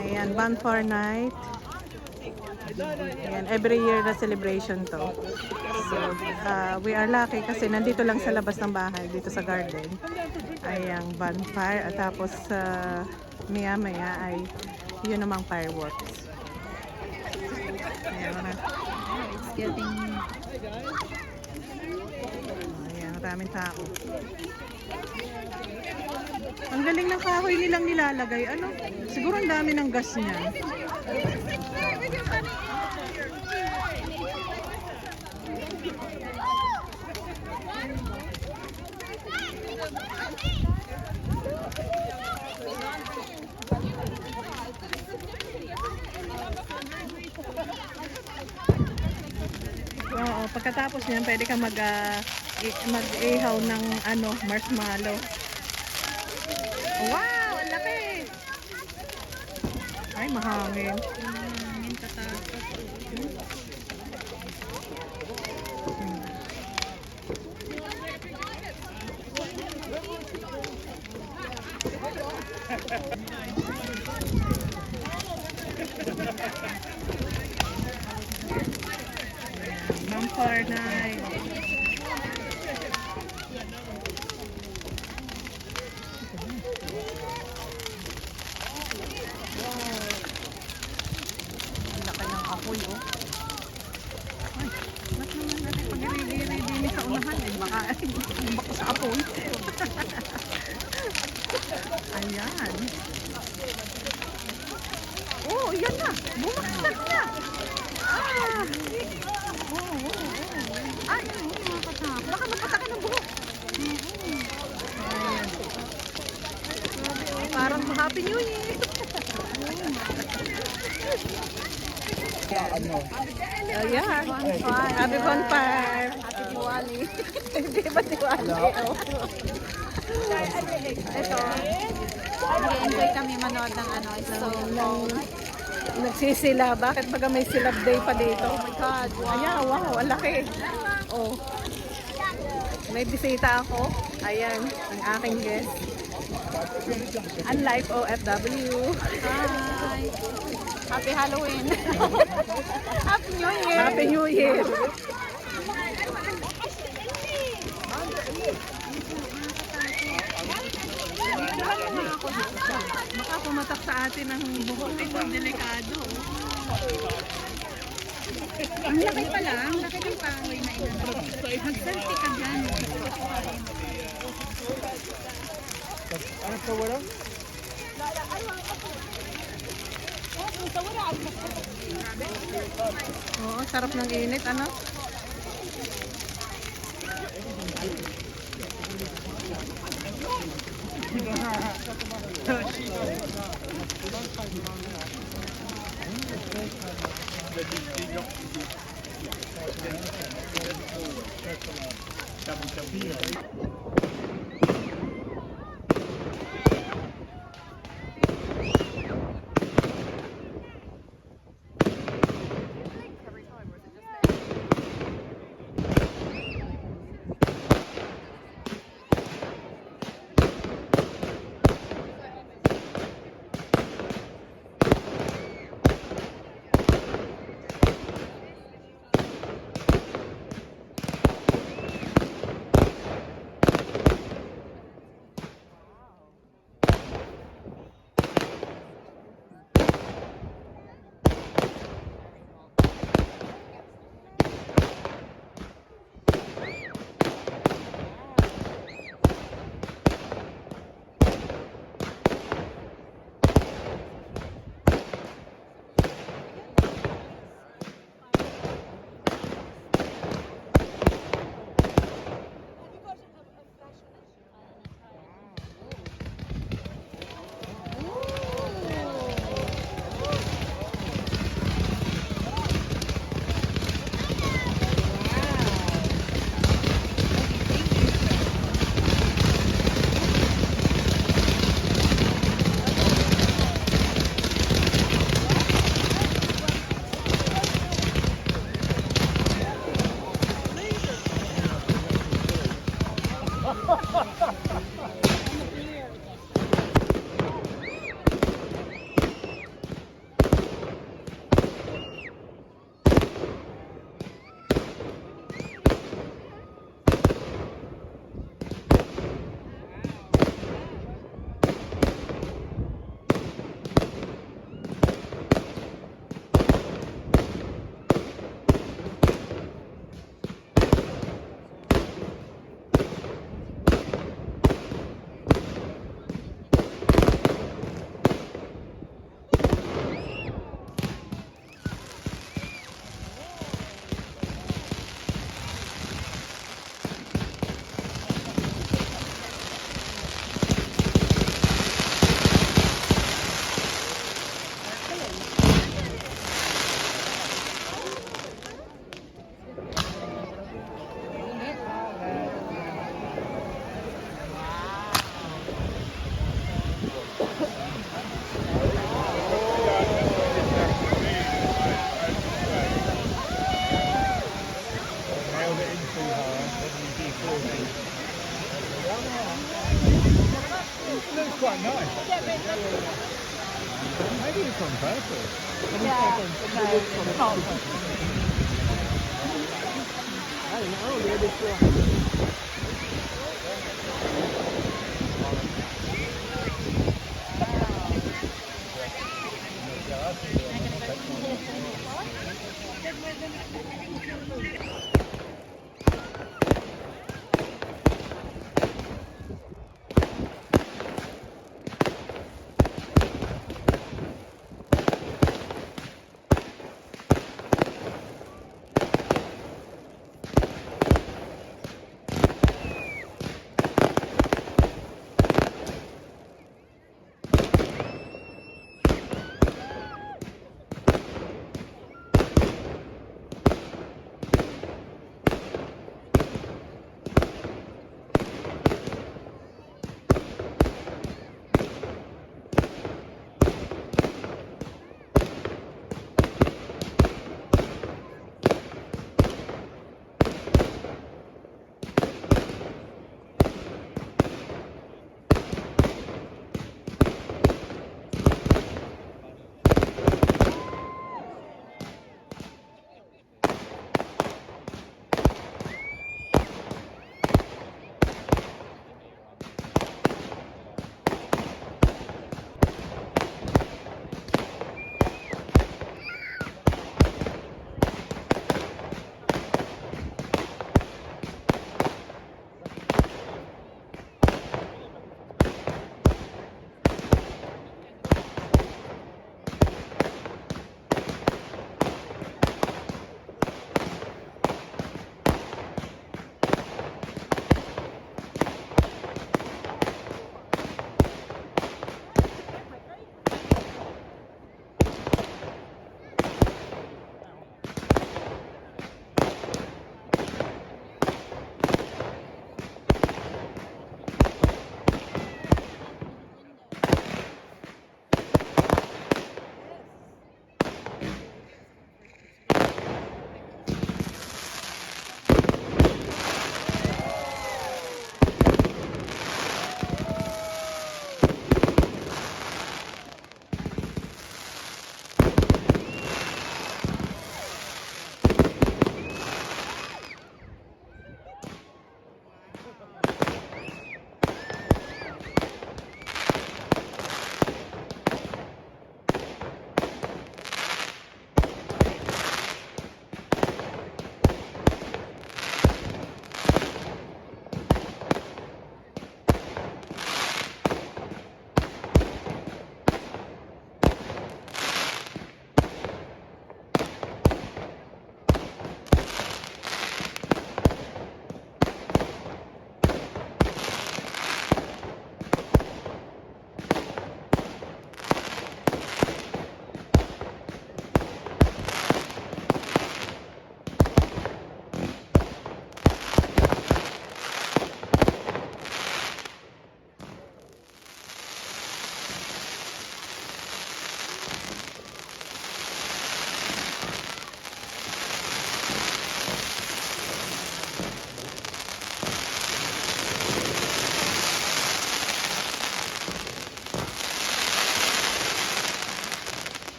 Ayan, Bonfire night. Ayan, every year na celebration to. So, we are lucky kasi nandito lang sa labas ng bahay, dito sa garden. Ayan, bonfire. At tapos, maya-maya ay yun namang fireworks. Ayan, It's getting... ayan, maraming tao. Ang galing ng kahoy nilang nilalagay. Ano? Siguro ang dami ng gas niyan. Oo, pagkatapos niyan pwede ka mag-ihaw ng marshmallow. Wow, ang laki! Ay, mahangin. Mahangin tatapos. Bonfire night. Ang laki ng apoy, oh. Ay, ba't naman natin pag-i-ready sa unahan? Eh, baka bako sa apoy. Ayan. Oh, yan na. Bumaksak na. Ah! Ay, makapatak. Baka mapatakan ng buhok. Ayan. Parang Happy New Year. Ayan. Happy Bonfire. Happy Diwali. Hindi ba Diwali? Ito. Nag-enjoy kami manood ng song. Nagsisila. Bakit baga may silab day pa dito? Oh my God. Wow. Ayan, wow, ang laki. Oh. May bisita ako. Ayan, ang aking guest. Unlike OFW. Hi. Happy Halloween. Happy New Year. Happy New Year. Baka pumatak sa atin ang buhok. Ito, delikado. Ang laki pala. Ang laki ng kahoy na inano. Magsalti ka dyan. Ano pa wala? Oo, sarap ng init, ano? Yeah, right. Ay, ano, ready ko.